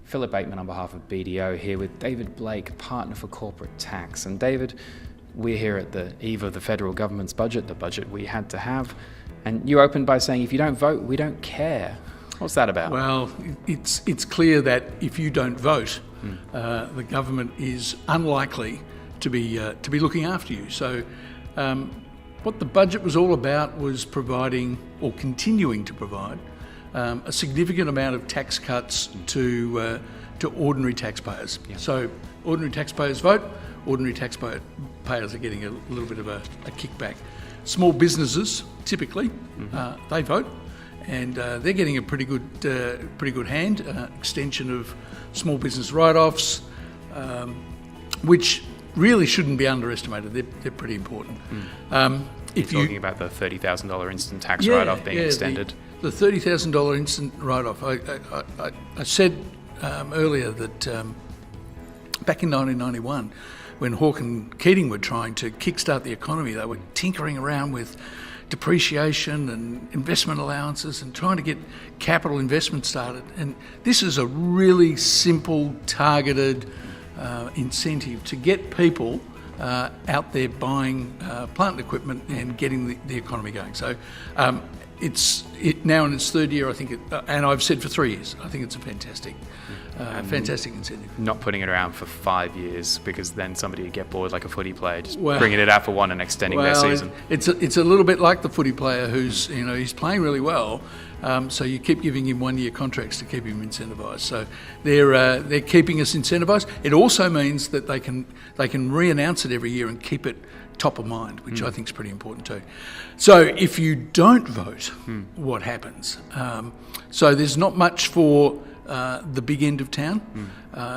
Philip Bateman on behalf of BDO here with David Blake, Partner for Corporate Tax. And David, we're here at the eve of the federal government's budget, the budget we had to have. And you opened by saying, if you don't vote, we don't care. What's that about? Well, it's clear that if you don't vote, the government is unlikely to be looking after you. So what the budget was all about was providing, or continuing to provide, a significant amount of tax cuts to ordinary taxpayers. Yeah. So ordinary taxpayers vote, ordinary taxpayers are getting a little bit of a kickback. Small businesses, typically, they vote, and they're getting a pretty good hand. Extension of small business write-offs, which really shouldn't be underestimated. They're pretty important. If you're talking about the $30,000 instant tax write-off being extended. The $30,000 instant write-off. I said earlier that back in 1991, when Hawke and Keating were trying to kickstart the economy, they were tinkering around with depreciation and investment allowances and trying to get capital investment started. And this is a really simple, targeted incentive to get people out there buying plant and equipment and getting the economy going. So it's now in its third year, I think, and I've said for 3 years, I think it's a fantastic incentive. Not putting it around for 5 years, because then somebody would get bored like a footy player, just bringing it out for one and extending their season. It's a little bit like the footy player who's, he's playing really well, so you keep giving him 1 year contracts to keep him incentivised. So they're keeping us incentivised. It also means that they can re-announce it every year and keep it top of mind, which I think is pretty important too. So if you don't vote, what happens? So there's not much for the big end of town.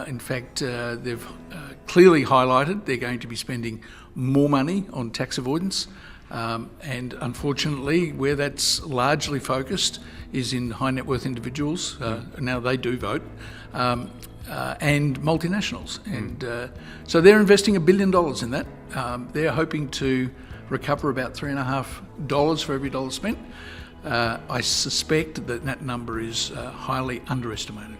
In fact, they've clearly highlighted they're going to be spending more money on tax avoidance, and unfortunately where that's largely focused is in high net worth individuals. Now they do vote, and multinationals, and so they're investing $1 billion in that. They're hoping to recover about $3.50 for every dollar spent. I suspect that number is highly underestimated.